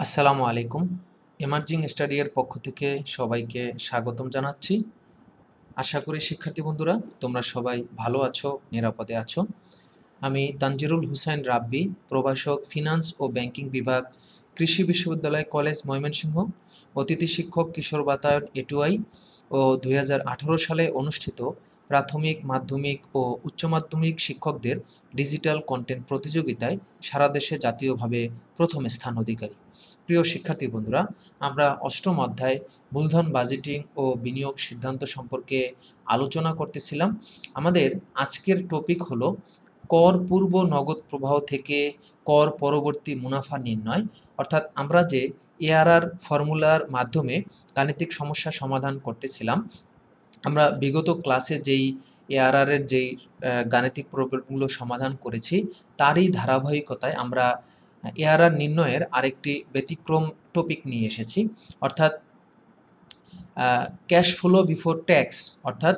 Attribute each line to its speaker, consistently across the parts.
Speaker 1: আসসালামু আলাইকুম। Emerging study এর পক্ষ থেকে সবাইকে স্বাগতম জানাচ্ছি। আশা করি শিক্ষার্থী বন্ধুরা তোমরা সবাই ভালো আছো, নিরাপদে আছো। আমি তানজিরুল হুসাইন রাব্বি, প্রভাষক ফিনান্স ও ব্যাংকিং বিভাগ, কৃষি বিশ্ববিদ্যালয় কলেজ ময়মনসিংহ, অতিথি শিক্ষক কিশোর বাতায়ন এটুআই ও ২০১৮ সালে অনুষ্ঠিত প্রাথমিক, মাধ্যমিক ও উচ্চ মাধ্যমিক শিক্ষকদের ডিজিটাল কন্টেন্ট প্রতিযোগিতায় সারা দেশে জাতীয়ভাবে প্রথম স্থান অধিকারী। প্রিয় শিক্ষার্থী বন্ধুরা, আমরা অষ্টম অধ্যায় মূলধন বাজেটিং ও বিনিয়োগ সিদ্ধান্ত সম্পর্কে আলোচনা করতেছিলাম। আমাদের আজকের টপিক হলো কর পূর্ব নগদ প্রবাহ থেকে কর পরবর্তী মুনাফা নির্ণয়। অর্থাৎ আমরা যে এআরআর ফর্মুলার মাধ্যমে গাণিতিক সমস্যা সমাধান করতেছিলাম, আমরা বিগত ক্লাসে যেই এআরআর এর যেই গাণিতিক প্রবলেমগুলো সমাধান করেছি তারই ধারাবাহিকতায় আমরা এআরআর নির্ণয়ের আরেকটি ব্যতিক্রম টপিক নিয়ে এসেছি। অর্থাৎ ক্যাশ ফ্লো বিফোর ট্যাক্স, অর্থাৎ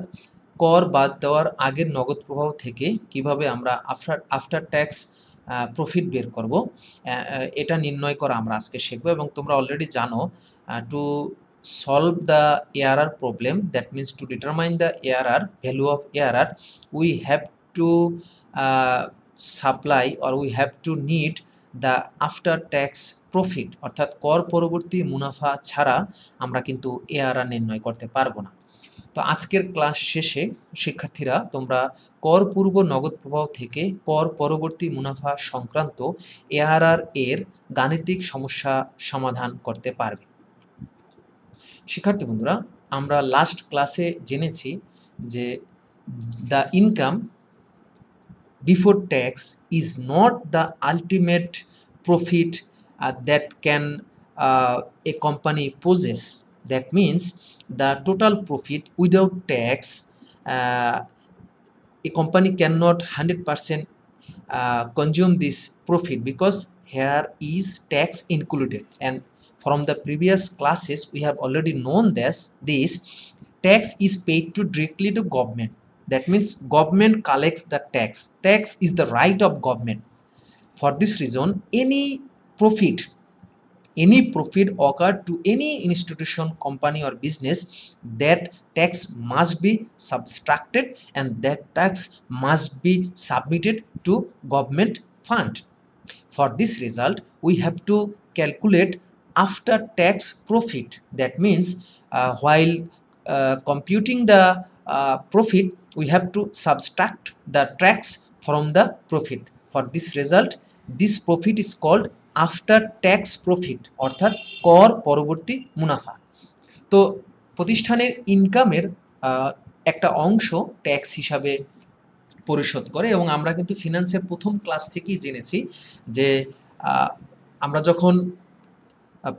Speaker 1: কর বাদ দেওয়ার আগের নগদ প্রবাহ থেকে কিভাবে আমরা আফটার ট্যাক্স প্রফিট বের করব, এটা নির্ণয় করা আমরা আজকে শিখব। এবং তোমরা অলরেডি জানো, two solve the ARR problem, that means to determine the ARR value of ARR, we have to supply or we have to need the after tax profit, অর্থাৎ কর পরবর্তী মুনাফা ছাড়া আমরা কিন্তু এআরআর নির্ণয় করতে পারবো না। তো আজকের ক্লাস শেষে শিক্ষার্থীরা তোমরা কর পূর্ব নগদ প্রবাহ থেকে কর পরবর্তী মুনাফা সংক্রান্ত এআরআর এর গাণিতিক সমস্যা সমাধান করতে পারবে। শিক্ষার্থী বন্ধুরা, আমরা লাস্ট ক্লাসে জেনেছি যে the income before tax is not the ultimate profit that can a company possess. That means the total profit without tax, a company cannot 100% consume this profit because here is tax included. And from the previous classes we have already known this tax is paid to directly to government. That means government collects the tax. Tax is the right of government. For this reason, any profit occurred to any institution, company or business, that tax must be subtracted and that tax must be submitted to government fund. For this result, we have to calculate after tax profit. That means while computing the profit, we have to subtract the tax from the profit. For this result, this profit is called after tax profit, অর্থাৎ কর পরবর্তী মুনাফা। তো প্রতিষ্ঠানের ইনকামের একটা অংশ tax হিসাবে পরিশোধ করে। এবং আমরা কিন্তু ফিনান্সের প্রথম ক্লাস থেকেই জেনেছি যে আমরা যখন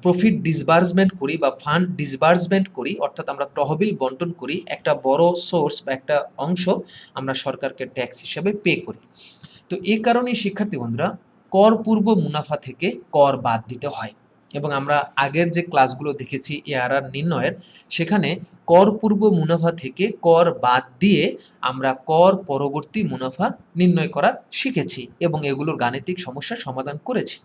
Speaker 1: প্রফিট ডিসবার্সমেন্ট করি বা ফান্ড ডিসবার্সমেন্ট করি, অর্থাৎ আমরা তহবিল বন্টন করি, একটা বড় সোর্স বা একটা অংশ আমরা সরকারকে ট্যাক্স হিসাবে পে করি। তো এই কারণেই শিক্ষার্থী বন্ধুরা কর পূর্ব মুনাফা থেকে কর বাদ দিতে হয়। এবং আমরা আগের যে ক্লাসগুলো দেখেছি এআরআর নির্ণয়ের, সেখানে কর পূর্ব মুনাফা থেকে কর বাদ দিয়ে আমরা কর পরবর্তী মুনাফা নির্ণয় করা শিখেছি এবং এগুলোর গাণিতিক সমস্যার সমাধান করেছি।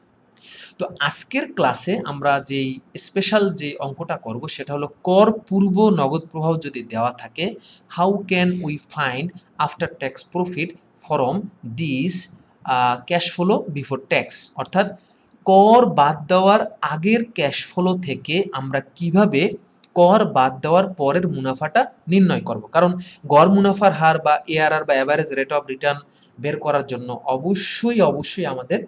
Speaker 1: তো আজকের ক্লাসে আমরা যেই স্পেশাল যে অঙ্কটা করব সেটা হলো কর পূর্ব নগদ প্রবাহ যদি দেওয়া থাকে, how can we find after tax profit from this cash flow before tax. অর্থাৎ কর বাদ দেওয়ার আগের ক্যাশ ফ্লো থেকে আমরা কিভাবে কর বাদ দেওয়ার পরের মুনাফাটা নির্ণয় করব। কারণ গড় মুনাফার হার বা এআরআর বা অ্যাভারেজ রেট অফ রিটার্ন বের করার জন্য অবশ্যই আমাদের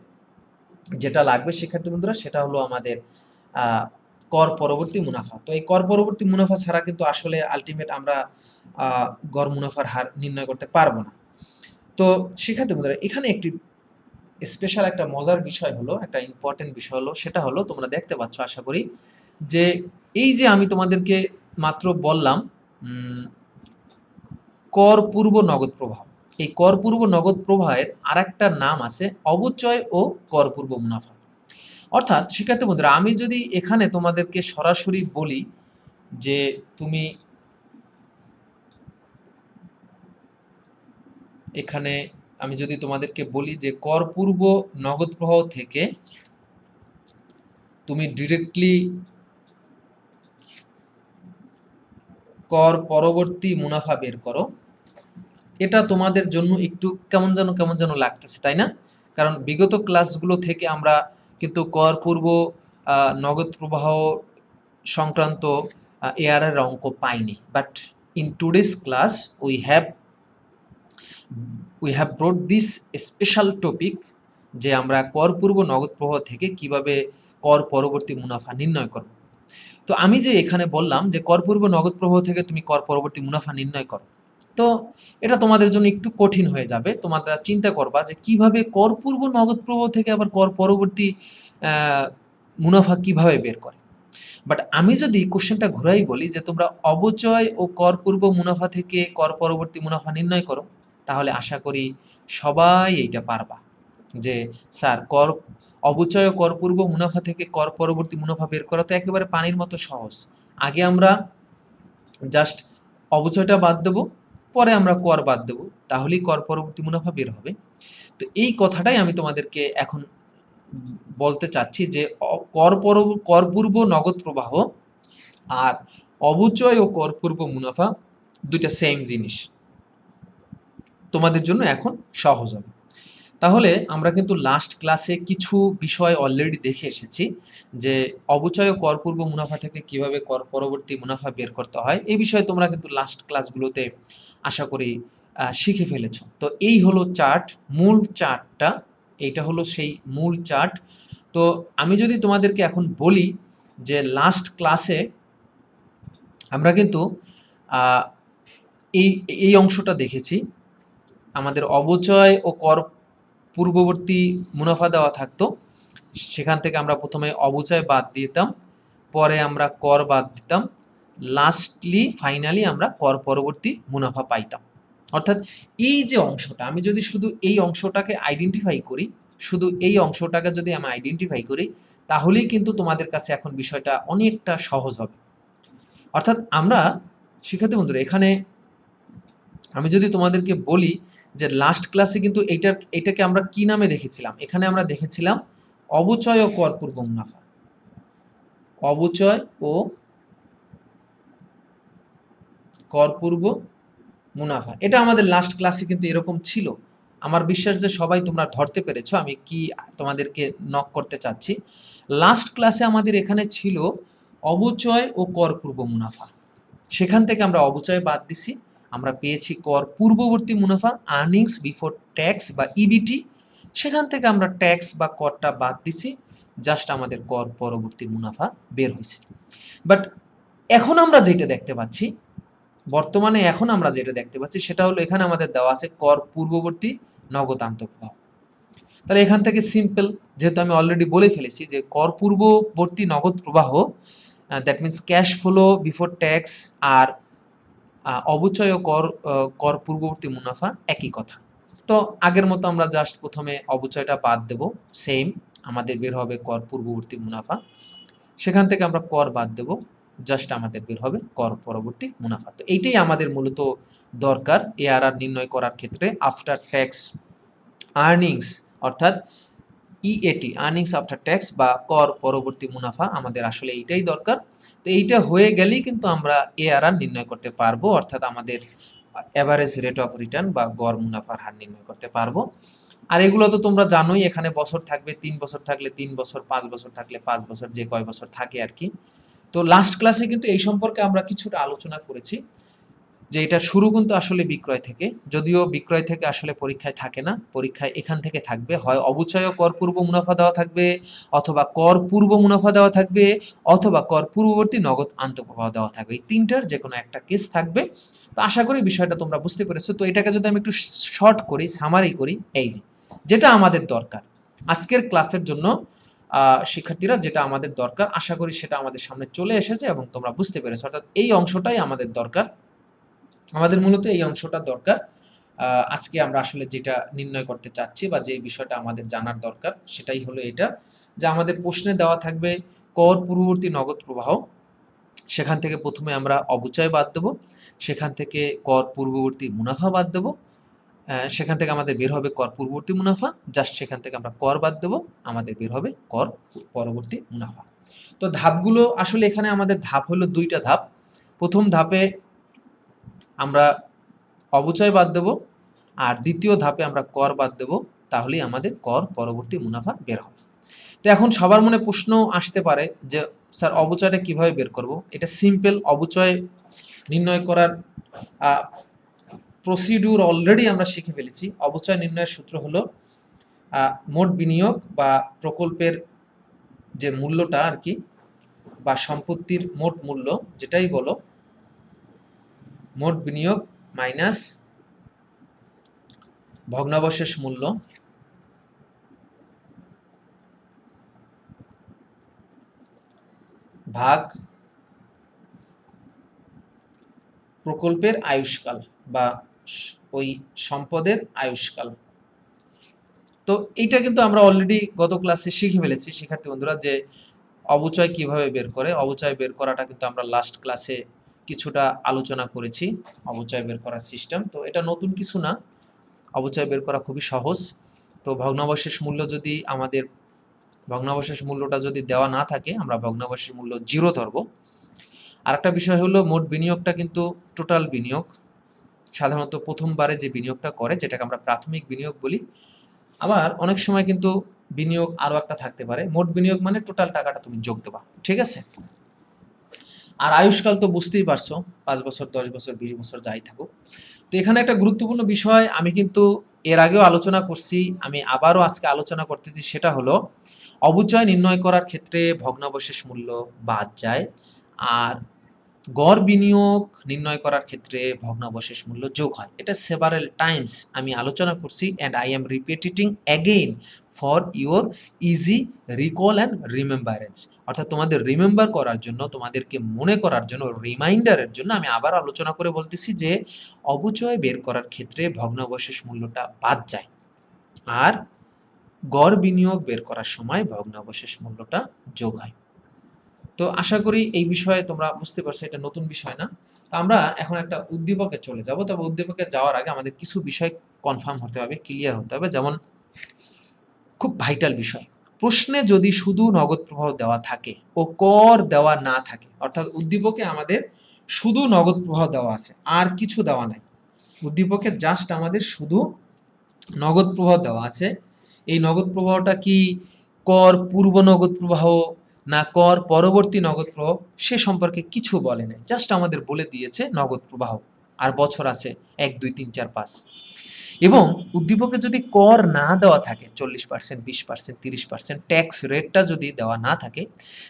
Speaker 1: যেটা লাগবে শিক্ষার্থী বন্ধুরা, সেটা হলো আমাদের কর পরবর্তী মুনাফা। তো এই কর পরবর্তী মুনাফা ছাড়া কিন্তু আসলে আলটিমেট আমরা গড় মুনাফার হার নির্ণয় করতে পারবো না। তো শিক্ষার্থী বন্ধুরা, এখানে একটি স্পেশাল একটা মজার বিষয় হলো, একটা ইম্পর্টেন্ট বিষয় হলো, সেটা হলো তোমরা দেখতে পাচ্ছ আশা করি, যে এই যে আমি তোমাদেরকে মাত্র বললাম কর পূর্ব নগদ প্রবাহ, এই কর পূর্ব নগদ প্রবাহের আর একটা নাম আছে অবচয় ও কর পূর্ব মুনাফা। অর্থাৎ শিক্ষার্থী বন্ধুরা, আমি যদি এখানে তোমাদেরকে সরাসরি বলি যে তুমি এখানে আমি যদি তোমাদেরকে বলি যে কর পূর্ব নগদ প্রবাহ থেকে তুমি ডিরেক্টলি কর পরবর্তী মুনাফা বের করো, এটা তোমাদের জন্য একটু কেমন যেন লাগতেছে, তাই না? কারণ বিগত ক্লাসগুলো থেকে আমরা কিন্তু কর পূর্ব নগদ প্রবাহ সংক্রান্ত এআরআর অঙ্ক পাইনি, but in today's class we have ব্রট this special topic, যে আমরা কর পূর্ব নগদ প্রবাহ থেকে কিভাবে কর পরবর্তী মুনাফা নির্ণয় করব। তো আমি যে এখানে বললাম যে কর পূর্ব নগদ প্রবাহ থেকে তুমি কর পরবর্তী মুনাফা নির্ণয় করো, তো এটা তোমাদের জন্য একটু কঠিন হয়ে যাবে। তোমরা চিন্তা করবা যে কিভাবে কর পূর্ব নগদ প্রবাহ থেকে আবার কর পরবর্তী মুনাফা কিভাবে বের করে। বাট আমি যদি কোশ্চেনটা ঘুরাই বলি যে তোমরা অবচয় ও কর পূর্ব মুনাফা থেকে কর পরবর্তী মুনাফা নির্ণয় করো, তাহলে আশা করি সবাই এইটা পারবা যে স্যার অবচয় ও কর পূর্ব মুনাফা থেকে কর পরবর্তী মুনাফা বের করা তো একেবারে পানির মতো সহজ। আগে আমরা জাস্ট অবচয়টা বাদ দেবো, পরে আমরা কর বাদ দেবো, তাহলেই কর পরবর্তী মুনাফা বের হবে। তো এই কথাটাই আমি তোমাদেরকে এখন বলতে চাচ্ছি যে কর পূর্ব নগদ প্রবাহ আর অবচয় ও কর পূর্ব মুনাফা দুইটা সেম জিনিস, তোমাদের জন্য এখন সহজ হবে। তাহলে আমরা কিন্তু লাস্ট ক্লাসে কিছু বিষয় অলরেডি দেখে এসেছি যে অবচয় ও কর পূর্ব মুনাফা থেকে কিভাবে কর পরবর্তী মুনাফা বের করতে হয়, এই বিষয়ে তোমরা কিন্তু লাস্ট ক্লাসগুলোতে আশা করি শিখে ফেলেছো। তো এই হলো চার্ট, মূল চার্টটা, এইটা হলো সেই মূল চার্ট। তো আমি যদি তোমাদেরকে এখন বলি যে লাস্ট ক্লাসে আমরা কিন্তু এই এই অংশটা দেখেছি, আমাদের অবচয় ও কর পূর্ববর্তী মুনাফা দেওয়া থাকতো, সেখান থেকে আমরা প্রথমে অবচয় বাদ দিতাম, পরে আমরা কর বাদ দিতাম, ফাইনালি আমরা কর পরবর্তী মুনাফা পাইতাম। অর্থাৎ এই যে অংশটা, আমি যদি শুধু এই অংশটাকে আইডেন্টিফাই করি, তাহলেই কিন্তু তোমাদের কাছে এখন বিষয়টা অনেকটা সহজ হবে। অর্থাৎ আমরা শিক্ষার্থী বন্ধুরা, এখানে আমি যদি তোমাদেরকে বলি যে লাস্ট ক্লাসে কিন্তু এটাকে আমরা কি নামে দেখেছিলাম, এখানে আমরা দেখেছিলাম অবচয় ও কর পূর্ব মুনাফা, অবচয় ও কর পূর্ব মুনাফা, এটা আমাদের লাস্ট ক্লাসে কিন্তু এরকম ছিল। আমার বিশ্বাস যে সবাই তোমরা ধরতে পেরেছো আমি কি তোমাদেরকে নক করতে চাচ্ছি। লাস্ট ক্লাসে আমাদের এখানে ছিল অবচয় ও কর পূর্ব মুনাফা, সেখান থেকে আমরা অবচয় বাদ দিছি, আমরা পেয়েছি কর পূর্ববর্তী মুনাফা, আর্নিংস বিফোর ট্যাক্স বা ইবিটি, সেখান থেকে আমরা ট্যাক্স বা করটা বাদ দিছি, জাস্ট আমাদের কর পরবর্তী মুনাফা বের হয়েছে। বাট এখন আমরা যেটা দেখতে পাচ্ছি, বর্তমানে এখন আমরা যেটা দেখতে পাচ্ছি সেটা হলো এখানে আমাদের দেওয়া আছে কর পূর্ববর্তী নগদ আন্তঃপ্রবাহ। তাহলে এখান থেকে সিম্পল, যেহেতু আমি অলরেডি বলে ফেলেছি যে কর পূর্ববর্তী নগদ প্রবাহ, that means cash flow before tax আর অবচয় ও কর পূর্ববর্তী মুনাফা একই কথা। তো আগের মতো আমরা জাস্ট প্রথমে অবচয়টা বাদ দেব, সেম আমাদের বের হবে কর পূর্ববর্তী মুনাফা, সেখান থেকে আমরা কর বাদ দেব, জাস্ট আমাদের বের হবে কর পরবর্তী মুনাফা। তো এইটাই আমাদের মূলত দরকার এআরআর নির্ণয় করার ক্ষেত্রে, আফটার ট্যাক্স আর্নিংস, অর্থাৎ ইএটি, আর্নিংস আফটার ট্যাক্স বা কর পরবর্তী মুনাফা, আমাদের আসলে এইটাই দরকার। তো এইটা হয়ে গেলেই কিন্তু আমরা এআরআর নির্ণয় করতে পারবো, অর্থাৎ আমাদের অ্যাভারেজ রেট অফ রিটার্ন বা গড় মুনাফার হার নির্ণয় করতে পারবো। আর এগুলো তো তোমরা জানোই, এখানে বছর থাকবে 3 বছর থাকলে 3 বছর, 5 বছর থাকলে 5 বছর, যে কয় বছর থাকে আর কি। তো লাস্ট ক্লাসে কিন্তু এই সম্পর্কে আমরা কিছুটা আলোচনা করেছি যে এটা শুরু কিন্তু আসলে বিক্রয় থেকে, যদিও বিক্রয় থেকে আসলে পরীক্ষায় থাকে না, পরীক্ষায় এখান থেকে থাকবে, হয় অবচয় কর পূর্ব মুনাফা দেওয়া থাকবে, অথবা কর পূর্ব মুনাফা দেওয়া থাকবে, অথবা কর পূর্ববর্তী নগদ আন্তঃপ্রবাহ দেওয়া থাকবে, এই তিনটার যে কোনো একটা কেস থাকবে। তো আশা করি বিষয়টা তোমরা বুঝতে পেরেছো। তো এটাকে যদি আমি একটু শর্ট করি, সামারি করি, এই যেটা আমাদের দরকার আজকের ক্লাসের জন্য, শিক্ষার্থীরা যেটা আমাদের দরকার, আশা করি সেটা আমাদের সামনে চলে এসেছে এবং তোমরা বুঝতে পেরেছো। অর্থাৎ এই অংশটাই আমাদের দরকার, আমাদের মূলত এই অংশটা দরকার। আজকে আমরা আসলে যেটা নির্ণয় করতে চাচ্ছি বা যে বিষয়টা আমাদের জানার দরকার সেটাই হলো এটা, যে আমাদের প্রশ্নে দেওয়া থাকবে কর পূর্ববর্তী নগদ প্রবাহ, সেখান থেকে প্রথমে আমরা অবচয় বাদ দেবো, সেখান থেকে কর পূর্ববর্তী মুনাফা বাদ দেবো, সেখান থেকে আমাদের বের হবে কর পূর্ববর্তী মুনাফা, জাস্ট সেখান থেকে আমরা কর বাদ দেবো, আমাদের বের হবে কর পরবর্তী মুনাফা। তো ধাপগুলো আসলে এখানে আমাদের ধাপ হলো 2টা ধাপ। প্রথম ধাপে আমরা অবচয় বাদ দেব, আর দ্বিতীয় ধাপে আমরা কর বাদ দেব, তাহলেই আমাদের কর পরবর্তী মুনাফা বের হবে। তো এখন সবার মনে প্রশ্ন আসতে পারে যে স্যার অবচয়টা কিভাবে বের করব? এটা সিম্পল। অবচয় নির্ণয় করার প্রসিডিউর অলরেডি আমরা শিখে ফেলেছি। অবচয় নির্ণয়ের সূত্র হলো মোট বিনিয়োগ বা প্রকল্পের যে মূল্যটা আর কি, বা সম্পত্তির মোট মূল্য যেটাই বলো, মোট বিনিয়োগ মাইনাস ভগ্নাবশেষ মূল্য ভাগ প্রকল্পের আয়ুষ্কাল বা ওই সম্পদের আয়ুষ্কাল। তো এইটা কিন্তু আমরা অলরেডি গত ক্লাসে শিখে ফেলেছি শিক্ষার্থী বন্ধুরা, যে অবচয় কিভাবে বের করে। অবচয় বের করাটা কিন্তু আমরা লাস্ট ক্লাসে কিছুটা আলোচনা করেছি, অবচয় বের করার সিস্টেম। তো এটা নতুন কিছু না, অবচয় বের করা খুবই সহজ। তো ভগ্নাবশেষ মূল্য যদি আমাদের ভগ্নাবশেষ মূল্যটা যদি দেওয়া না থাকে, আমরা ভগ্নাবশেষ মূল্য 0 ধরবো। আরেকটা বিষয় হলো মোট বিনিয়োগটা কিন্তু টোটাল বিনিয়োগ, সাধারণত প্রথমবারে যে বিনিয়োগটা করে, যেটাকে আমরা প্রাথমিক বিনিয়োগ বলি। আবার অনেক সময় কিন্তু বিনিয়োগ আরো একটা থাকতে পারে। মোট বিনিয়োগ মানে টোটাল টাকাটা তুমি যোগ দেবা, ঠিক আছে। আর আয়ুষ্কাল তো বুঝতেই পারছো, 5 বছর, 10 বছর, 20 বছর যাই থাকুক। তো এখানে একটা গুরুত্বপূর্ণ বিষয় আমি কিন্তু এর আগেও আলোচনা করছি, আমি আবারও আজকে আলোচনা করতেছি, সেটা হলো অবচয় নির্ণয় করার ক্ষেত্রে ভগ্নাবশেষ মূল্য বাদ যায়, আর গড় বিনিয়োগ নির্ণয় করার ক্ষেত্রে ভগ্নাবশেষ মূল্য যোগ হয়। এটা সেভারেল টাইমস আমি আলোচনা করছি, and I am repeating again for your easy recall and remembrance. অর্থাৎ তোমাদের রিমেম্বার করার জন্য, তোমাদেরকে মনে করার জন্য, রিমাইন্ডারের জন্য আমি আবার আলোচনা করে বলতেছি যে অবচয় বের করার ক্ষেত্রে ভগ্নাবশেষ মূল্যটা বাদ যায়, আর গড় বিনিয়োগ বের করার সময় ভগ্নাবশেষ মূল্যটা যোগ হয়। তো আশা করি এই বিষয়ে তোমরা বুঝতে পারছো, এটা নতুন বিষয় না। তো আমরা এখন একটা উদ্দীপকে চলে যাব। তবে উদ্দীপকে যাওয়ার আগে আমাদের কিছু বিষয় কনফার্ম হতে হবে, ক্লিয়ার হতে হবে। যেমন খুব ভাইটাল বিষয়, প্রশ্নে যদি শুধু নগদ প্রবাহ দেওয়া থাকে ও কর দেওয়া না থাকে, অর্থাৎ উদ্দীপকে আমাদের শুধু নগদ প্রবাহ দেওয়া আছে, আর কিছু দেওয়া নাই, উদ্দীপকে জাস্ট আমাদের শুধু নগদ প্রবাহ দেওয়া আছে। এই নগদ প্রবাহটা কি কর পূর্ব নগদ প্রবাহ না কর পরবর্তী নগদ প্রবাহ, সে সম্পর্কে কিছু বলে নাই, জাস্ট আমাদের বলে দিয়েছে নগদ প্রবাহ, আর বছর আছে 1, 2, 3, 4, 5। এবং উদ্দীপকে যদি কর না দেওয়া থাকে 40%, 20%, 30%, ট্যাক্স রেটটা যদি দেওয়া না থাকে,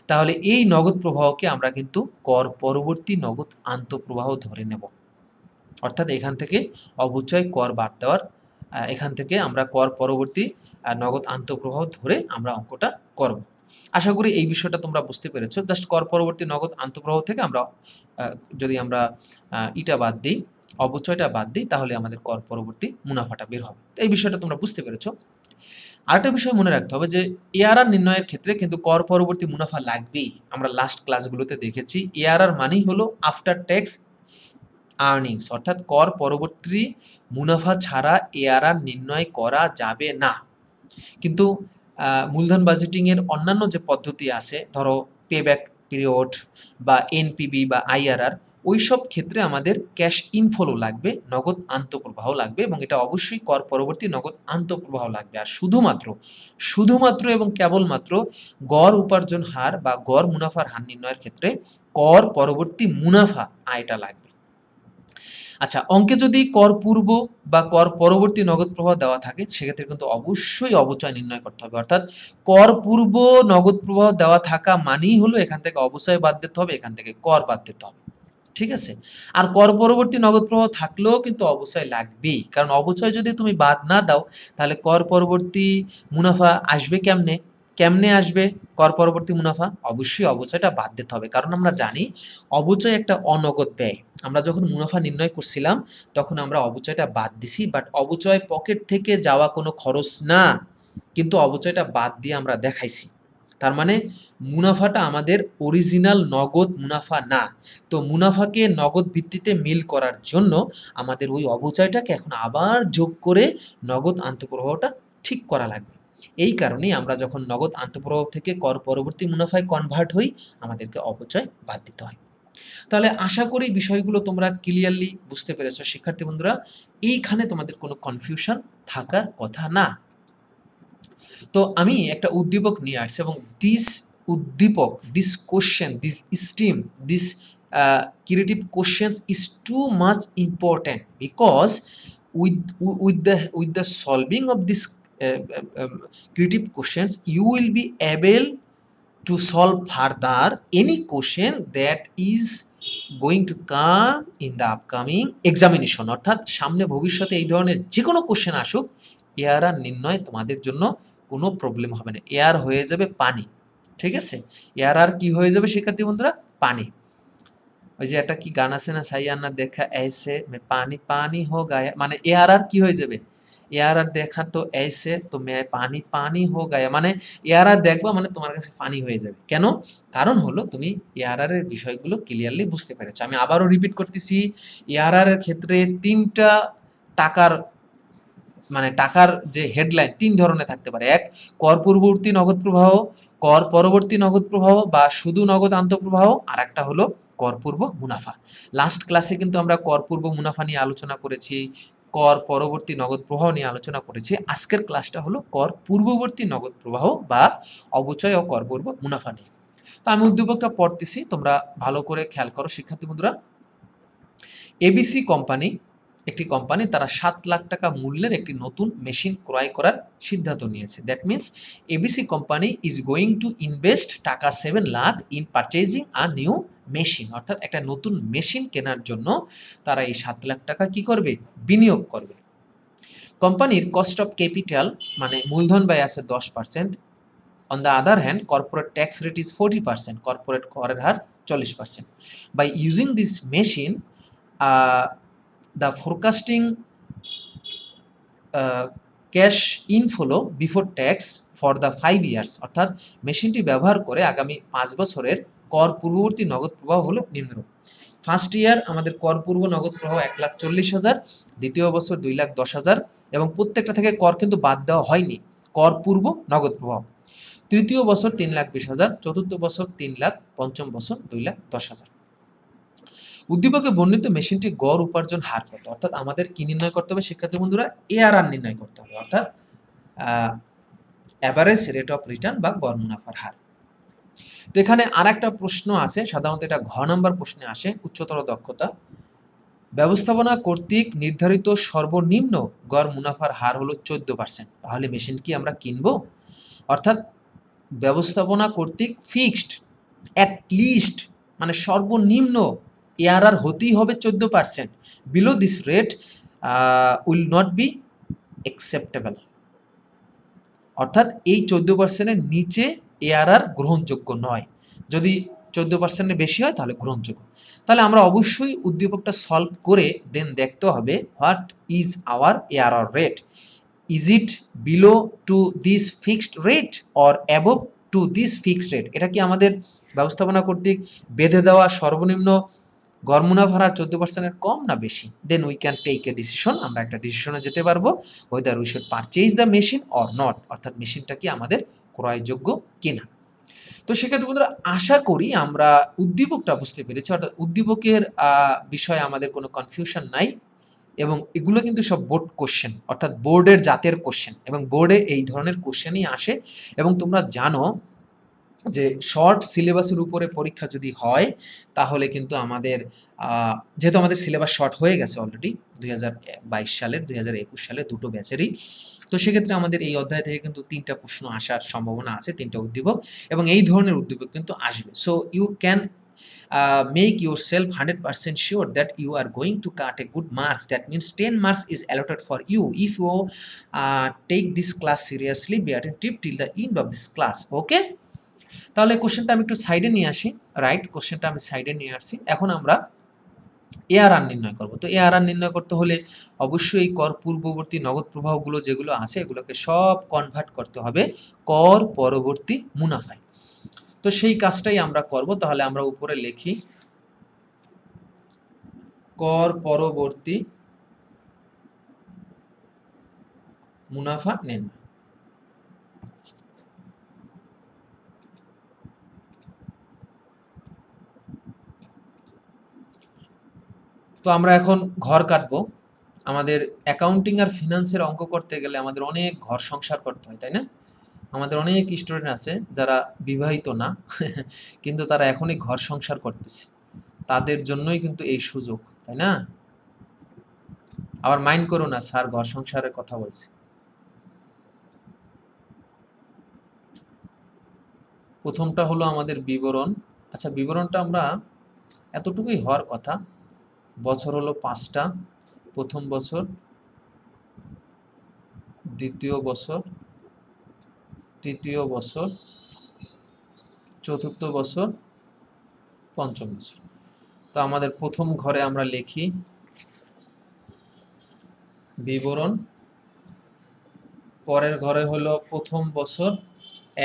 Speaker 1: তাহলে এই নগদ প্রবাহকে আমরা কিন্তু কর পরবর্তী নগদ আন্তঃপ্রবাহ ধরে নেব। অর্থাৎ এখান থেকে অবচয় কর বাদ দেওয়ার, এখান থেকে আমরা কর পরবর্তী নগদ আন্তঃপ্রবাহ ধরে আমরা অঙ্কটা করব। আশা করি এই বিষয়টা তোমরা বুঝতে পেরেছো। জাস্ট কর পরবর্তী নগদ আন্তঃপ্রবাহ থেকে আমরা যদি আমরা ইটা বাদ দিই, অবচয়টা বাদ দিই, তাহলে আমাদের কর পরবর্তী মুনাফাটা বের হবে। তো এই বিষয়টা তোমরা বুঝতে পেরেছো। আরেকটা বিষয় মনে রাখতে হবে যে এআরআর নির্ণয়ের ক্ষেত্রে কিন্তু কর পরবর্তী মুনাফা লাগবেই। আমরা লাস্ট ক্লাসগুলোতে দেখেছি এআরআর মানেই হলো আফটার ট্যাক্স আর্নিংস, অর্থাৎ কর পরবর্তী মুনাফা ছাড়া এআরআর নির্ণয় করা যাবে না। কিন্তু মূলধন বাজেটিংয়ের অন্যান্য যে পদ্ধতি আছে, ধরো পেব্যাক পিরিয়ড বা এনপিবি বা আইআরআর, ওই সব ক্ষেত্রে আমাদের ক্যাশ ইনফ্লো লাগবে, নগদ আন্তঃপ্রবাহ লাগবে, এবং এটা অবশ্যই কর পরবর্তী নগদ আন্তঃপ্রবাহ লাগবে। আর শুধুমাত্র এবং কেবলমাত্র গড় উপার্জন হার বা গড় মুনাফার হার নির্ণয়ের ক্ষেত্রে কর পরবর্তী মুনাফা আয়টা লাগবে। আচ্ছা, অঙ্কে যদি কর পূর্ব বা কর পরবর্তী নগদ প্রবাহ দেওয়া থাকে, সেক্ষেত্রে কিন্তু অবশ্যই অবচয় নির্ণয় করতে হবে। অর্থাৎ কর পূর্ব নগদ প্রবাহ দেওয়া থাকা মানেই হলো এখান থেকে অবচয় বাদ দিতে হবে, এখান থেকে কর বাদ দিতে হবে, ঠিক আছে। আর কর পরবর্তী নগদ প্রবাহ থাকলেও কিন্তু অবচয় লাগবেই, কারণ অবচয় যদি তুমি বাদ না দাও, তাহলে কর পরবর্তী মুনাফা আসবে কেমনে আসবে কর পরবর্তী মুনাফা? অবশ্যই অবচয়টা বাদ দিতে হবে, কারণ আমরা জানি অবচয় একটা অনগদ ব্যয়। আমরা যখন মুনাফা নির্ণয় করছিলাম তখন আমরা অবচয়টা বাদ দিছি, বাট অবচয় পকেট থেকে যাওয়া কোনো খরচ না, কিন্তু অবচয়টা বাদ দিয়ে আমরা দেখাইছি। তার মানে মুনাফাটা আমাদের অরিজিনাল নগদ মুনাফা না। তো মুনাফাকে নগদ ভিত্তিতে মিল করার জন্য আমাদের ওই অবচয়টাকে এখন আবার যোগ করে নগদ আন্তঃপ্রবাহটা ঠিক করা লাগবে। এই কারণেই আমরা যখন নগদ আন্তঃপ্রবাহ থেকে কর পরবর্তী মুনাফায় কনভার্ট হই, আমাদেরকে অপচয় বাদ দিতে হয়। তাহলে আশা করি বিষয়গুলো তোমরা ক্লিয়ারলি বুঝতে পেরেছো শিক্ষার্থী বন্ধুরা। এইখানে তোমাদের কোনো কনফিউশন থাকার কথা না। তো আমি একটা উদ্দীপক নিয়ে আসছি, এবং উদ্দীপক, this question, this steam, this creative questions is too much important, because with the solving of this creative questions you will be able to solve further any question that is going to come in the upcoming examination। অর্থাৎ সামনে ভবিষ্যতে এই ধরনের যে কোনো question আসুক, ARR নির্ণয় তোমাদের জন্য কোনো প্রবলেম হবে না। এআর হয়ে যাবে পানি, ঠিক আছে? এআরআর কি হয়ে যাবে শিক্ষার্থী বন্ধুরা? পানি। ওই যে একটা কি গান আছে না, সাইয়ানা দেখা ऐसे मैं पानी पानी हो गया, মানে এআরআর কি হয়ে যাবে? এআরআর দেখা তো ऐसे তো मैं पानी पानी हो गया, মানে এআরআর দেখবা মানে তোমার কাছে পানি হয়ে যাবে। কেন? কারণ হলো তুমি এআরআর এর বিষয়গুলো ক্লিয়ারলি বুঝতে পেরেছো। আমি আবারও রিপিট করতেছি, এআরআর এর ক্ষেত্রে তিনটা টাকার, মানে টাকার যে হেডলাইন তিন ধরনের থাকতে পারে। এক, কর পূর্ববর্তী নগদ প্রবাহ, কর পরবর্তী নগদ প্রবাহ বা শুধু নগদ আন্তঃপ্রবাহ, আর একটা হলো কর পূর্ব মুনাফা। লাস্ট ক্লাসে কিন্তু আমরা কর পূর্ব মুনাফা নিয়ে আলোচনা করেছি, কর পরবর্তী নগদ প্রবাহ নিয়ে আলোচনা করেছি। আজকের ক্লাসটা হলো কর পূর্ববর্তী নগদ প্রবাহ বা অবচয় ও কর পূর্ব মুনাফা নিয়ে। তো আমি উদ্দীপকটা পড়তেছি, তোমরা ভালো করে খেয়াল করো শিক্ষার্থী বন্ধুরা। এবিসি কোম্পানি, একটি কোম্পানি, তারা 7 লাখ টাকা মূল্যের একটি নতুন মেশিন ক্রয় করার সিদ্ধান্ত নিয়েছে। That means ABC company is going to invest টাকা 7 lakh in purchasing a new machine. অর্থাৎ একটা নতুন মেশিন কেনার জন্য তারা এই 7 লাখ টাকা কি করবে? বিনিয়োগ করবে। কোম্পানির কস্ট অফ ক্যাপিটাল, মানে মূলধন ব্যয় আছে 10%। On the other hand corporate tax rate is 40%, corporate করের হার 40%। By using this machine, the forecasting cash inflow before tax for the 5 years, অর্থাৎ মেশিনটি ব্যবহার করে আগামী 5 বছরের কর পূর্ববর্তী নগদ প্রবাহ হলো নিম্নরূপ। ফার্স্ট ইয়ার আমাদের কর পূর্ব নগদ প্রবাহ 1,40,000, দ্বিতীয় বছর 2,10,000, এবং প্রত্যেকটা থেকে কর কিন্তু বাদ দেওয়া হয়নি, কর পূর্ব নগদ প্রবাহ। তৃতীয় বছর 3,20,000, চতুর্থ বছর 3 লাখ, পঞ্চম বছর 2,10,000। উদ্দীপকে বর্ণিত মেশিনটি গড় উপার্জন হার কত? অর্থাৎ আমাদের কি নির্ণয় করতে হবে শিক্ষার্থী বন্ধুরা? এআরআর নির্ণয় করতে হবে, অর্থাৎ অ্যাভারেজ রেট অফ রিটার্ন বা গড় মুনাফার হার। তো এখানে আর একটা প্রশ্ন আছে, সাধারণত এটা ঘ নাম্বার প্রশ্নে আসে, উচ্চতর দক্ষতা। ব্যবস্থাপনা কর্তৃক নির্ধারিত সর্বনিম্ন গড় মুনাফার হার হলো 14%। তাহলে মেশিন কি আমরা কিনবো? অর্থাৎ ব্যবস্থাপনা কর্তৃক ফিক্সড অ্যাট লিস্ট, মানে সর্বনিম্ন এআরআর হতেই হবে 14%। Below this rate will not be acceptable. অর্থাৎ এই 14%-এর নিচে এআরআর গ্রহণযোগ্য নয়। যদি 14%-এর বেশি হয় তাহলে গ্রহণযোগ্য। তাহলে আমরা অবশ্যই উদ্দীপকটা সলভ করে দেন দেখতে হবে what is our ARR rate. Is it below to this fixed rate or above to this fixed rate? এটা কি আমাদের ব্যবস্থাপনা কর্তৃক বেঁধে দেওয়া সর্বনিম্ন গড় মুনাফার হার 14%-এর কম না বেশি? Then we can take a decision, আমরা একটা ডিসিশনে যেতে পারবো, whether we should purchase the machine or not, অর্থাৎ মেশিনটা কি আমাদের ক্রয়যোগ্য কিনা। তো সেক্ষেত্রে বন্ধুরা আশা করি আমরা উদ্দীপকটা বুঝতে পেরেছি, অর্থাৎ উদ্দীপকের বিষয়ে আমাদের কোনো কনফিউশন নাই, এবং এগুলো কিন্তু সব বোর্ড কোশ্চেন, অর্থাৎ বোর্ডের জাতের কোশ্চেন, এবং বোর্ডে এই ধরনের কোশ্চেনই আসে। এবং তোমরা জানো যে শর্ট সিলেবাসের উপরে পরীক্ষা যদি হয় তাহলে কিন্তু আমাদের যেহেতু আমাদের সিলেবাস শর্ট হয়ে গেছে অলরেডি 2022 সালের 2021 সালে দুটো ব্যাচেরই, তো সেক্ষেত্রে আমাদের এই অধ্যায় থেকে কিন্তু 3টা প্রশ্ন আসার সম্ভাবনা আছে, 3টা উদ্দীপক, এবং এই ধরনের উদ্দীপক কিন্তু আসবে। So you can make yourself 100% sure that you are going to cut a good marks. That means 10 marks is allotted for you if you take this class seriously, be attentive till the end of this class. Okay, তাহলে কোশ্চেনটা আমি একটু সাইডে নিয়ে আসি। Right, কোশ্চেনটা আমি সাইডে নিয়ে আসছি। এখন আমরা এআরআর নির্ণয় করব। তো এআরআর নির্ণয় করতে হলে অবশ্যই কর পূর্ববর্তী নগদ প্রবাহগুলো যেগুলো আছে এগুলোকে সব কনভার্ট করতে হবে কর পরবর্তী মুনাফায়। তো সেই কাজটাই আমরা করব। তাহলে আমরা উপরে লিখি কর পরবর্তী মুনাফা নির্ণয়। তো আমরা এখন ঘর কাটবো। আমাদের অ্যাকাউন্টিং আর ফিনান্সের অঙ্ক করতে গেলে আমাদের অনেক ঘর সংসার করতে হয়, তাই না? আমাদের অনেক স্টুডেন্ট আছে যারা বিবাহিত না কিন্তু তারা এখনই ঘর সংসার করতেছে, তাদের জন্যই কিন্তু এই সুযোগ, তাই না? আবার মাইন্ড করো না স্যার ঘর সংসারের কথা বলছি। প্রথমটা হলো আমাদের বিবরণ। আচ্ছা, বিবরণটা আমরা এতটুকুই হওয়ার কথা। বছর হলো 5টা, প্রথম বছর, দ্বিতীয় বছর, তৃতীয় বছর, চতুর্থ বছর, পঞ্চম বছর। তো আমাদের প্রথম ঘরে আমরা লিখি বিবরণ, পরের ঘরে হলো প্রথম বছর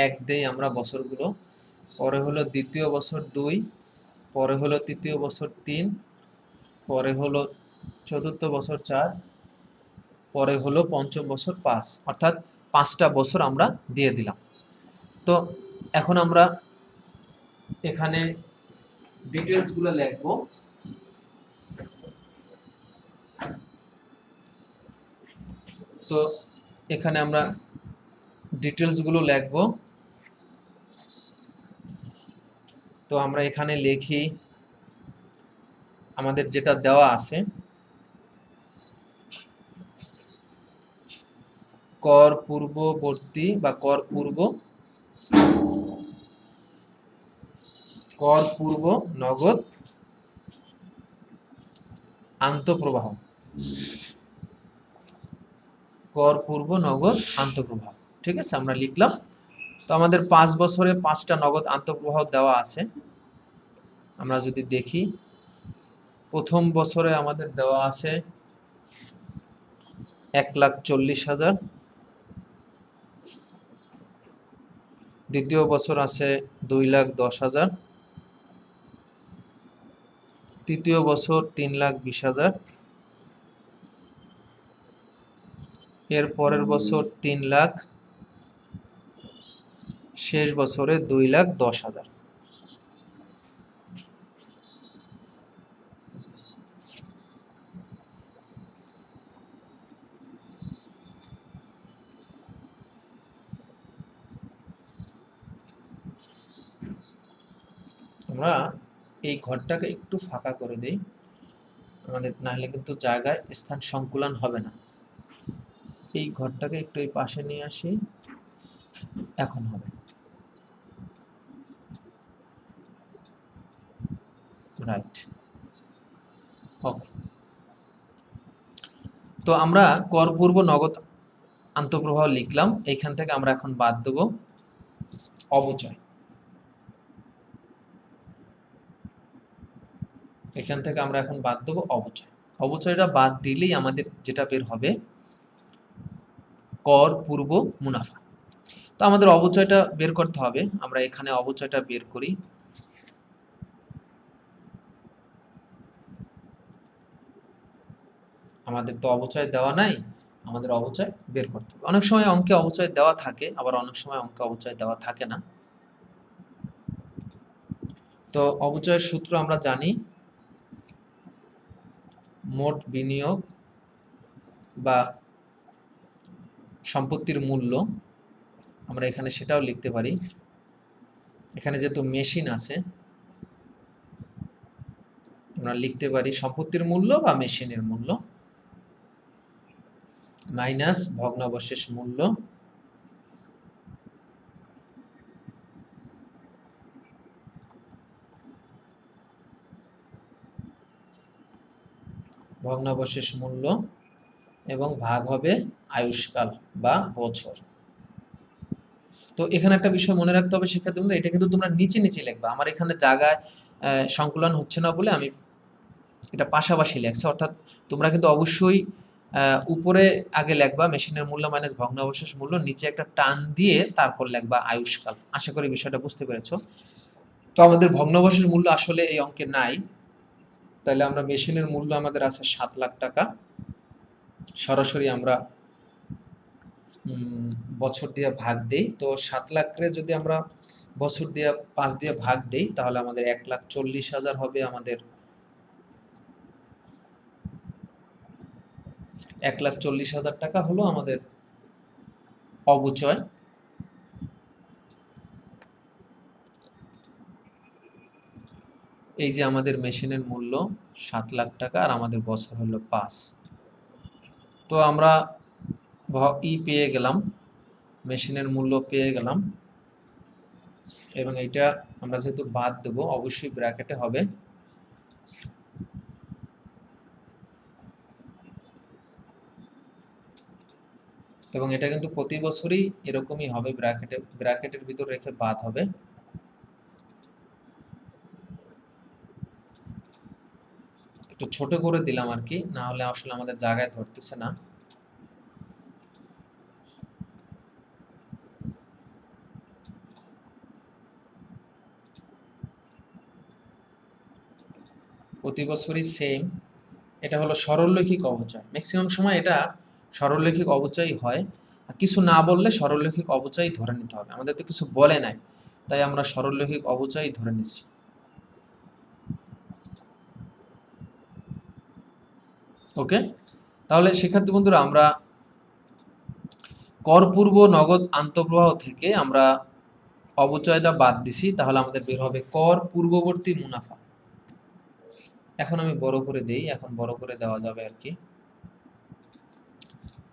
Speaker 1: 1 দেই আমরা বছরগুলো, পরে হলো দ্বিতীয় বছর 2, পরে হলো তৃতীয় বছর 3, পরে হলো চতুর্থ বছর 4, পরে হলো পঞ্চম বছর 5, অর্থাৎ 5টা বছর আমরা দিয়ে দিলাম। তো এখন আমরা এখানে ডিটেলসগুলো লিখব। তো এখানে আমরা ডিটেলসগুলো লিখব। তো আমরা এখানে লিখি আমাদের যেটা দেওয়া আছে, কর পূর্ববর্তী বা কর পূর্ব নগদ আন্তঃপ্রবাহ, কর পূর্ব নগদ আন্তঃপ্রবাহ। ঠিক আছে, আমরা লিখলাম। তো আমাদের 5 বছরে 5টা নগদ আন্তঃপ্রবাহ দেওয়া আছে। আমরা যদি দেখি, প্রথম বছরে আমাদের দেওয়া আছে 1,40,000, দ্বিতীয় বছর আছে 2,10,000, তৃতীয় বছর 3,20,000, এর পরের বছর 3 লাখ, শেষ বছরে 2,10,000। আমরা এই ঘরটাকে একটু ফাঁকা করে দেই, আমাদের না হলে কিন্তু জায়গায় স্থান সংকুলান হবে না। এই ঘরটাকে একটু এই পাশে নিয়ে আসি, এখন হবে। রাইট, ওকে। তো আমরা কর পূর্ব নগদ আন্তঃপ্রবাহ লিখলাম। এইখান থেকে আমরা এখন বাদ দেব অবচয়। এখান থেকে আমরা এখন বাদ দেব অবচয়। অবচয়টা বাদ দিলেই আমাদের যেটা বের হবে কর পূর্ব মুনাফা। তো আমাদের অবচয়টা বের করতে হবে। আমরা এখানে অবচয়টা বের করি। আমাদের তো অবচয় দেওয়া নাই, আমাদের অবচয় বের করতে হবে। অনেক সময় অঙ্কে অবচয় দেওয়া থাকে, আবার অনেক সময় অঙ্কে অবচয় দেওয়া থাকে না। তো অবচয়ের সূত্র আমরা জানি, মোট বিনিয়োগ বা সম্পত্তির মূল্য, আমরা এখানে সেটাও লিখতে পারি। এখানে যেহেতু মেশিন আছে, আমরা লিখতে পারি সম্পত্তির মূল্য বা মেশিনের মূল্য মাইনাস ভগ্নাবশেষ মূল্য, ভগ্নাবশেষ মূল্য এবং ভাগ হবে আয়ুষ্কাল বা বছর। তো এখানে একটা বিষয় মনে রাখতে হবে শিক্ষার্থীবৃন্দ, এটা কিন্তু তোমরা নিচে নিচে লিখবা। আমার এখানে জায়গায় সংকলন হচ্ছে না বলে আমি এটা পাশাপাশি লেখছি, অর্থাৎ তোমরা কিন্তু অবশ্যই উপরে আগে লিখবা মেশিনের মূল্য মাইনাস ভগ্নাবশেষ মূল্য, নিচে একটা টান দিয়ে তারপর লিখবা আয়ুষ্কাল। আশা করি বিষয়টা বুঝতে পেরেছো। তো আমাদের ভগ্নাবশেষ মূল্য আসলে এই অঙ্কে নাই, তাহলে আমরা মেশিনের মূল্য আমাদের আছে 7 লাখ টাকা। সরাসরি আমরা বছর দিয়ে ভাগ দেই। তো 7 লাখরে যদি আমরা বছর দিয়ে 5 দিয়ে ভাগ দেই, তাহলে আমাদের 1,40,000 হবে আমাদের 1,40,000 টাকা হলো আমাদের অবচয়। এই যে আমাদের মেশিনের মূল্য 7 লাখ টাকা আর আমাদের বছর হলো 5। তো আমরা পেয়ে গেলাম, মেশিনের মূল্য পেয়ে গেলাম, এবং এটা আমরা যেহেতু বাদ দেব অবশ্যই ব্র্যাকেটে হবে। এবং এটা কিন্তু প্রতি বছরই এরকমই হবে, ব্র্যাকেটের ভিতর রেখে বাদ হবে। একটু ছোট করে দিলাম আর কি, না হলে আসলে আমাদের জায়গায় ধরতেছে না। প্রতি বছরই সেম। এটা হলো সরলরৈখিক অবচয়, ম্যাক্সিমাম সময় এটা সরলরৈখিক অবচয়ই হয়। আর কিছু না বললে সরলরৈখিক অবচয় ধরে নিতে হবে, আমাদের তো কিছু বলে নাই, তাই আমরা সরলরৈখিক অবচয় ধরে নিছি। ওকে, তাহলে শিক্ষার্থী বন্ধুরা আমরা কর পূর্ব নগদ আন্তঃপ্রবাহ থেকে আমরা অবচয়টা বাদ দিছি, তাহলে আমাদের বের হবে কর পূর্ববর্তী মুনাফা। এখন আমি বড় করে দেই, এখন বড় করে দেওয়া যাবে আর কি।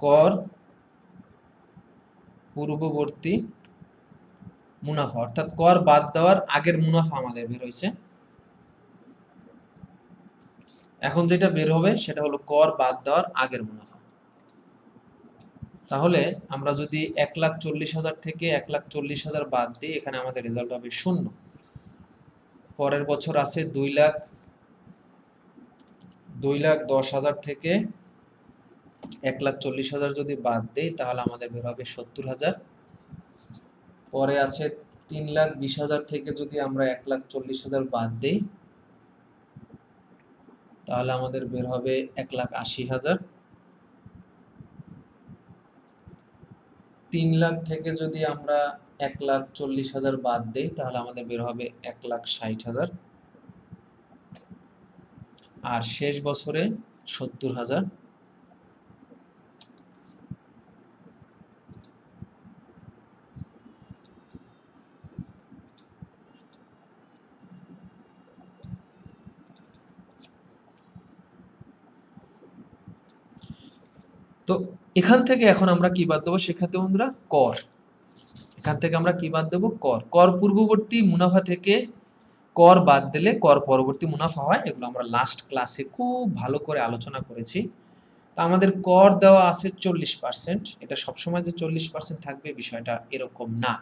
Speaker 1: কর পূর্ববর্তী মুনাফা, অর্থাৎ কর বাদ দেওয়ার আগের মুনাফা আমাদের বের হয়েছে। এখন যেটা বের হবে সেটা হলো কর বাদ দেওয়ার আগের মুনাফা। তাহলে আমরা যদি 1,40,000 থেকে 1,40,000 বাদ দিই, এখানে আমাদের রেজাল্ট হবে 0। পরের বছর আছে 2,10,000 থেকে 1,40,000 যদি বাদ দেই তাহলে আমাদের বের হবে 70,000। পরে আছে 3,20,000 থেকে যদি আমরা 1,40,000 বাদ দেই তাহলে আমাদের বের হবে 1,80,000। 3 লাখ থেকে যদি আমরা 1,40,000 বাদ দেই তাহলে আমাদের বের হবে 1,60,000। আর শেষ বছরে 70,000। তো এখান থেকে এখন আমরা কি বাদ দেবো শিক্ষার্থী বন্ধুরা? কর। এখান থেকে আমরা কি বাদ দেবো? কর। কর পূর্ববর্তী মুনাফা থেকে কর বাদ দিলে কর পরবর্তী মুনাফা হয়, এগুলো আমরা লাস্ট ক্লাসে খুব ভালো করে আলোচনা করেছি। তা আমাদের কর দেওয়া আছে 40%। এটা সবসময় যে 40% থাকবে বিষয়টা এরকম না,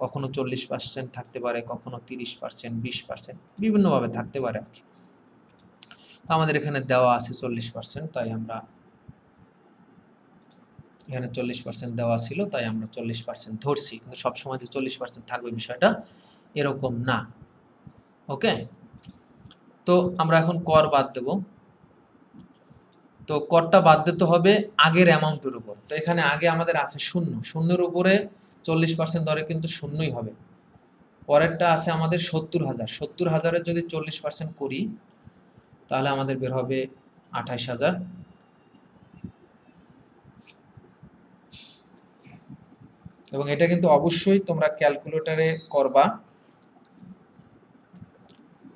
Speaker 1: কখনো 40% থাকতে পারে, কখনো 30%, 20%, বিভিন্নভাবে থাকতে পারে আর কি। তো আমাদের এখানে দেওয়া আছে 40%, তাই আমরা এখানে 40% দেওয়া ছিল, তাই আমরা 40% ধরছি, কিন্তু সবসময় যে 40% থাকবে বিষয়টা এরকম না। ওকে, তো আমরা এখন কর বাদ দেব। তো করটা বাদ দিতে হবে আগের অ্যামাউন্টের উপর। তো এখানে আগে আমাদের আছে 0, 0-এর উপরে 40% ধরে কিন্তু শূন্যই হবে। পরেরটা আছে আমাদের 70,000, 70,000-এর যদি 40% করি তাহলে আমাদের বের হবে 28,000। এবং এটা কিন্তু অবশ্যই তোমরা ক্যালকুলেটরে করবা।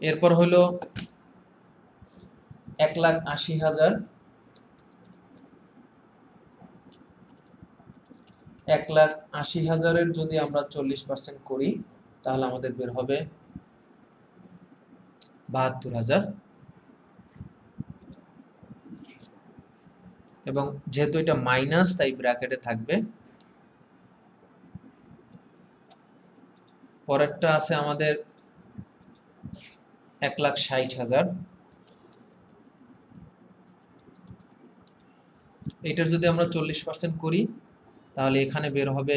Speaker 1: এরপর হলো 1,80,000, 1,80,000-এর যদি আমরা 40% করি তাহলে আমাদের বের হবে 72,000। এবং যেহেতু এটা মাইনাস তাই ব্র্যাকেটে থাকবে। পরেরটা আছে আমাদের 1,60,000। এটার যদি আমরা 40% করি তাহলে এখানে বের হবে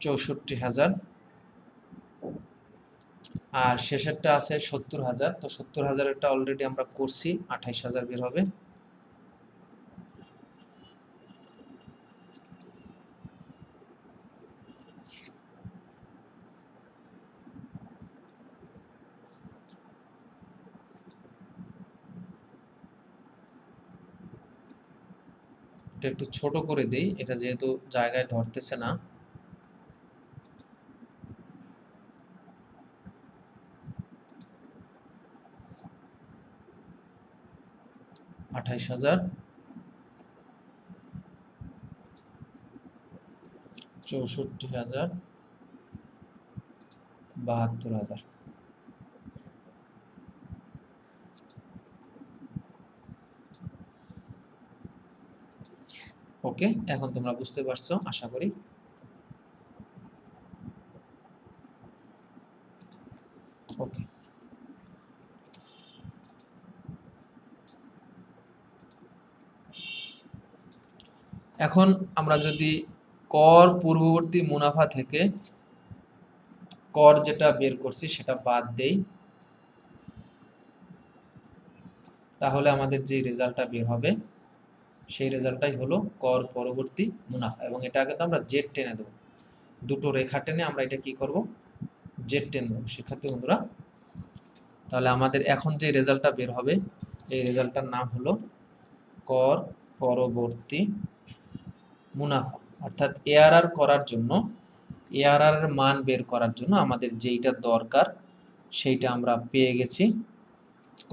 Speaker 1: 64,000। আর শেষেরটা আছে 70,000। তো 70,000-এরটা অলরেডি আমরা করছি, 28,000 বের হবে। এটা একটু ছোট করে দেই, এটা যেহেতু জায়গায় ধরতেছে না। আঠাইশ হাজার, 64,000, 72,000। ওকে, এখন তোমরা বুঝতে পারছো আশা করি। ওকে, এখন আমরা যদি কর পূর্ববর্তী মুনাফা থেকে কর যেটা বের করছি সেটা বাদ দেই, তাহলে আমাদের যে রেজাল্টটা বের হবে সেই রেজাল্টটাই হলো কর পরবর্তী মুনাফা। এবং এটাকে তো আমরা জেড টেনে দেবো, দুটো রেখা টেনে আমরা এটা কি করব, জেড টেন দেবো শিক্ষার্থী বন্ধুরা। তাহলে আমাদের এখন যে রেজাল্টটা বের হবে এই রেজাল্টটার নাম হলো কর পরবর্তী মুনাফা। অর্থাৎ এআরআর করার জন্য, এআরআর এর মান বের করার জন্য আমাদের যেইটা দরকার সেইটা আমরা পেয়ে গেছি,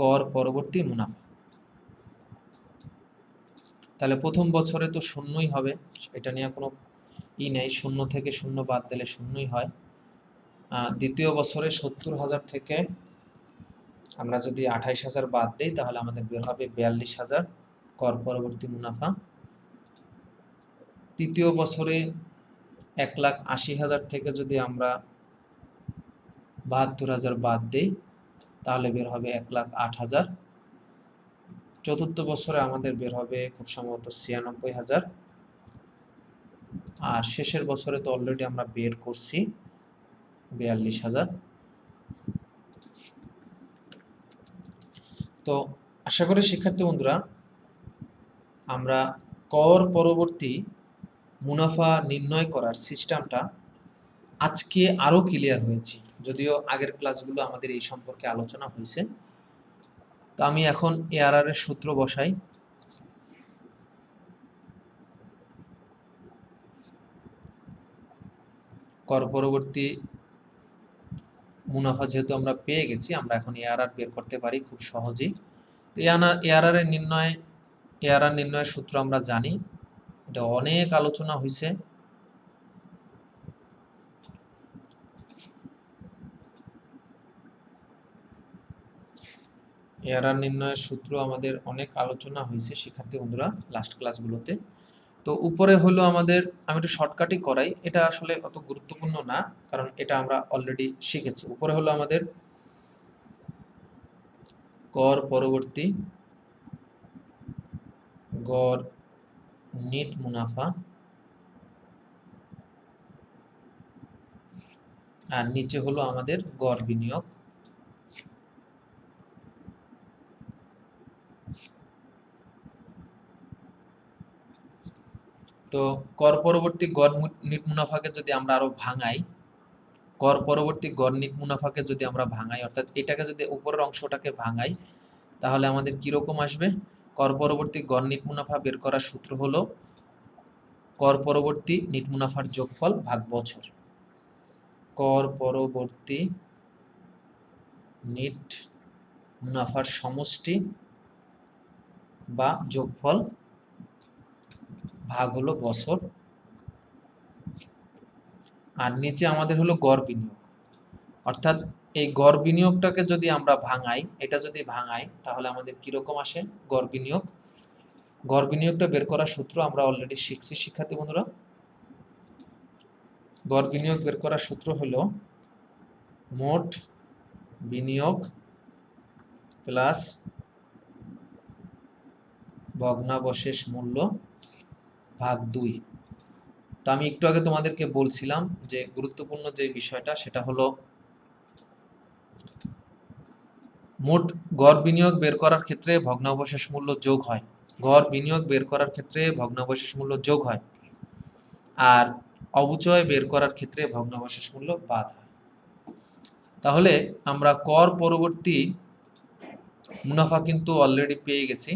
Speaker 1: কর পরবর্তী মুনাফা। তাহলে প্রথম বছরে তো শূন্যই হবে, এটা নিয়ে কোনো নেই, শূন্য থেকে শূন্য বাদ দিলে শূন্যই হয়। দ্বিতীয় বছরে 70,000 থেকে আমরা যদি 28,000 বাদ দিই তাহলে আমাদের বের হবে 42,000 কর পরবর্তী মুনাফা। তৃতীয় বছরে 1,80,000 থেকে যদি আমরা 72,000 বাদ দিই তাহলে বের হবে 1,08,000। চতুর্থ বছরে আমাদের বের হবে খুব সম্ভবত 96,000। আর শেষের বছরে তো অলরেডি আমরা বের করছি 42,000। তো আশা করি শিক্ষার্থী বন্ধুরা আমরা কর পরবর্তী মুনাফা নির্ণয় করার সিস্টেমটা আজকে আরো ক্লিয়ার হয়েছে, যদিও আগের ক্লাসগুলো আমাদের এই সম্পর্কে আলোচনা হয়েছে। তো আমি এখন এআরআর এর সূত্র বসাই। কর পরবর্তী মুনাফা যেহেতু আমরা পেয়ে গেছি, আমরা এখন এআরআর বের করতে পারি খুব সহজেই। তো এআরআর এর নির্ণয়, এআরআর নির্ণয়ের সূত্র আমরা জানি, এটা অনেক আলোচনা হয়েছে। এআরআর নির্ণয়ের সূত্র আমাদের অনেক আলোচনা হয়েছে শিক্ষার্থী বন্ধুরা লাস্ট ক্লাসগুলোতে। তো উপরে হলো আমাদের, আমি একটু শর্টকাটই করাই, এটা আসলে অত গুরুত্বপূর্ণ না কারণ এটা আমরা অলরেডি শিখেছি। উপরে হলো আমাদের কর পরবর্তী গড় নেট মুনাফা, আর নিচে হলো আমাদের গড় বিনিয়োগ। তো কর পরবর্তী গড় নেট মুনাফাকে যদি আমরা আরো ভাঙাই, কর পরবর্তী গড় নেট মুনাফাকে যদি আমরা ভাঙাই, অর্থাৎ এটাকে যদি উপরের অংশটাকে ভাঙাই তাহলে আমাদের কিরকম আসবে, কর পরবর্তী গড় নেট মুনাফা বের করার সূত্র হলো কর পরবর্তী নেট মুনাফার যোগফল ভাগ বছর। কর পরবর্তী নেট মুনাফার সমষ্টি বা যোগফল ভাগ হলো বছর। আর নিচে আমাদের হলো গড় বিনিয়োগ, অর্থাৎ এই গড় বিনিয়োগটাকে যদি আমরা ভাঙাই, এটা যদি ভাঙাই তাহলে আমাদের কিরকম আসে গড় বিনিয়োগ। গড় বিনিয়োগটা বের করার সূত্র আমরা অলরেডি শিখছি শিক্ষার্থী বন্ধুরা। গড় বিনিয়োগ বের করার সূত্র হলো মোট বিনিয়োগ প্লাস ভগ্নাবশেষ মূল্য ভাগ 2। তো আমি একটু আগে তোমাদেরকে বলছিলাম যে গুরুত্বপূর্ণ যে বিষয়টা সেটা হলো মোট গড় বিনিয়োগ বের করার ক্ষেত্রে ভগ্নাবশেষ মূল্য যোগ হয়, গড় বিনিয়োগ বের করার ক্ষেত্রে ভগ্নাবশেষ মূল্য যোগ হয়, আর অবচয় বের করার ক্ষেত্রে ভগ্নাবশেষ মূল্য বাদ হয়। তাহলে আমরা কর পরবর্তী মুনাফা কিন্তু অলরেডি পেয়ে গেছি।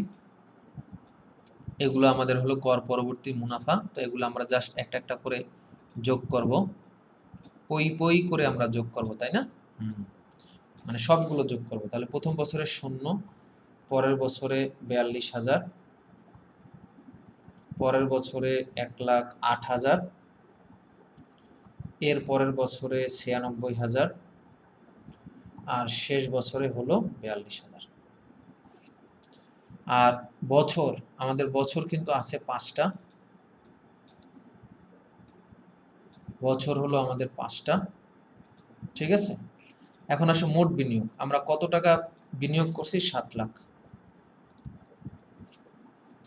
Speaker 1: এগুলো আমাদের হলো কর পরবর্তী মুনাফা। তো এগুলো আমরা জাস্ট একটা একটা করে যোগ করব, পই পই করে আমরা যোগ করব, তাই না? মানে সবগুলো যোগ করব। তাহলে প্রথম বছরে 0, পরের বছরে 42,000, পরের বছরে 1,08,000, এর পরের বছরে 96,000, আর শেষ বছরে হলো 42,000। আর বছর, আমাদের বছর কিন্তু আছে 5টা, বছর হলো আমাদের 5টা, ঠিক আছে? এখন আসো মোট বিনিয়োগ। আমরা কত টাকা বিনিয়োগ করছি? 7 লাখ।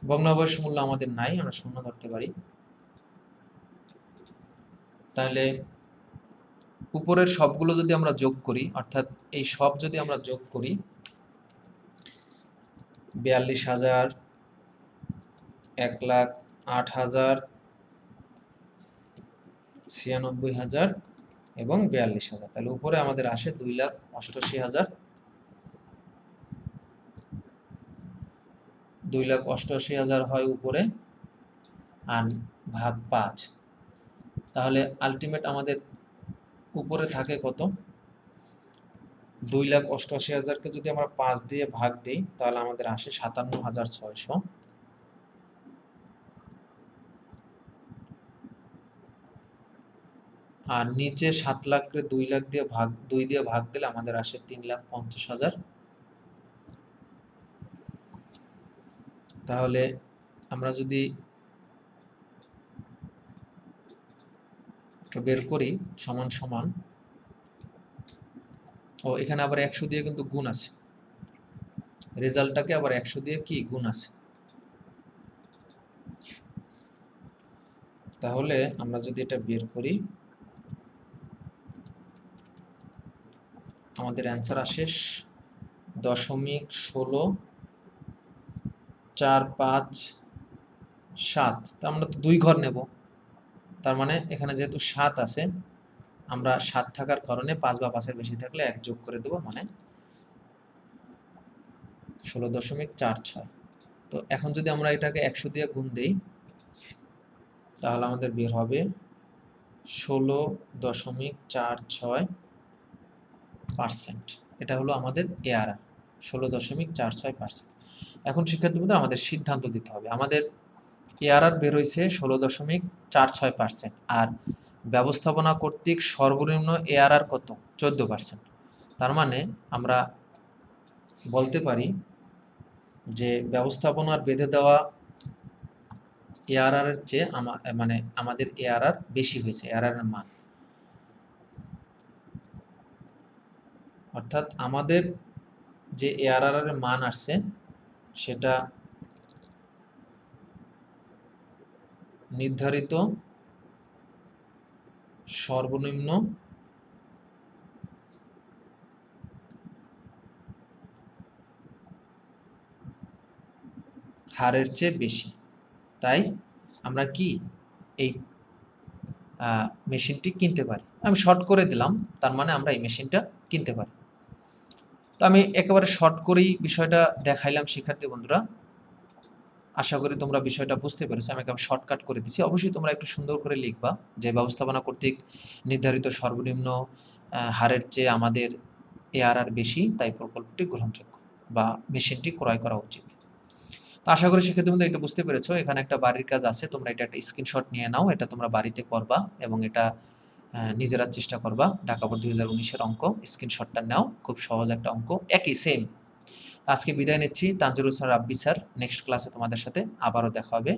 Speaker 1: ভগ্নাবশেষ মূল্য আমাদের নাই, আমরা শূন্য ধরতে পারি। তাহলে উপরের সবগুলো যদি আমরা যোগ করি, অর্থাৎ এই সব যদি আমরা যোগ করি, 42,000, 1,08,000, 96,000 এবং 42,000, তাহলে উপরে আমাদের আসে 2,88,000। 2,88,000 হয় উপরে, আর ভাগ 5, তাহলে আলটিমেট আমাদের উপরে থাকে কত? 2,88,000কে যদি আমরা 5 দিয়ে ভাগ দিই, তাহলে আমাদের আসে 57,600। আর নিচে 7 লাখকে 2 লাখ দিয়ে ভাগ 2 দিয়ে ভাগ দিলে আমাদের আসে 3,50,000। তাহলে আমরা যদি বের করি সমান সমান, ও এখানে আবার 100 দিয়ে কিন্তু গুণ আছে, রেজাল্টটাকে আবার 100 দিয়ে কি গুণ আছে। তাহলে আমরা যদি এটা বের করি, আমাদের অ্যান্সার আসে 0.16457। তো আমরা তো 2 ঘর নেব, তার মানে এখানে যেহেতু 7 আছে, আমরা 7 থাকার কারণে 5 বা 5-এর বেশি থাকলে 1 যোগ করে দেব, মানে 16.46। তো এখন যদি আমরা এটাকে 100 দিয়ে গুণ দেই, তাহলে আমাদের বের হবে 16.46%। এটা হলো আমাদের এআরআর, 16.46%। এখন শিক্ষার্থীবৃন্দ আমাদের সিদ্ধান্ত দিতে হবে। আমাদের এআরআর বের হয়েছে 16.46%, আর ব্যবস্থাপনা কর্তৃক সর্বনিম্ন এআরআর কত? 14%। তার মানে আমরা বলতে পারি যে ব্যবস্থাপনার বেঁধে দেওয়া এআরআর এর চেয়ে মানে আমাদের এআরআর বেশি হয়েছে, এআরআর এর মান। অর্থাৎ আমাদের যে এআরআর এর মান আসছে সেটা নির্ধারিত সর্বনিম্ন হারের চেয়ে বেশি। তাই আমরা কি এই মেশিনটি কিনতে পারি। আমি শর্ট করে দিলাম, তার মানে আমরা এই মেশিনটা কিনতে পারি। তো আমি একেবারে শর্ট করেই বিষয়টা দেখাইলাম শিক্ষার্থী বন্ধুরা। আশা করি তোমরা বিষয়টা বুঝতে পেরেছো। আমি একেবারে শর্টকাট করে দিচ্ছি। অবশ্যই তোমরা একটু সুন্দর করে লিখবা যে ব্যবস্থাপনা কর্তৃক নির্ধারিত সর্বনিম্ন হারের চেয়ে আমাদের এআরআর বেশি, তাই প্রকল্পটি গ্রহণযোগ্য বা মেশিনটি ক্রয় করা উচিত। তো আশা করি শিক্ষার্থী বন্ধুরা এটা বুঝতে পেরেছো। এখানে একটা বাড়ির কাজ আছে, তোমরা এটা একটা স্ক্রিনশট নিয়ে নাও, এটা তোমরা বাড়িতে করবা এবং এটা নিজেরা চেষ্টা করবা। ঢাকা বোর্ড 2019-এর অঙ্ক, স্ক্রিনশটটা নাও, খুব সহজ একটা অঙ্ক, একই সেম। আজকে বিদায় নিচ্ছি, Tanzirul Hossain rabbi sir. Next ক্লাসে তোমাদের সাথে আবারও দেখা হবে।